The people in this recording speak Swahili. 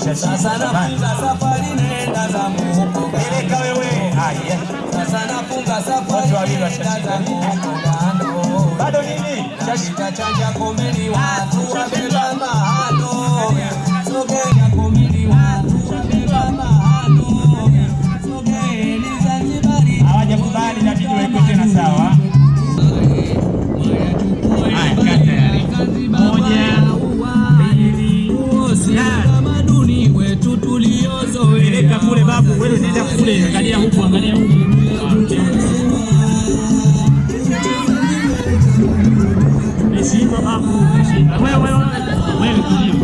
Sasa nafunga safari nenda zangu huko. Peleka wewe. Haya. Sasa nafunga safari nenda zangu huko. Bado nini? Chanja komeni watu wabeba mahalo. Sogea komeni watu wabeba mahalo. Sogea ni Zanzibari. Hawajakubali na vitu weko tena sawa. Haya kata yale. Moja. Tamaduni wetu tuliozoea. Peleka kule babu, wewe nenda kule, angalia huku, angalia huku. Heshima babu, heshima. Wewe tulia.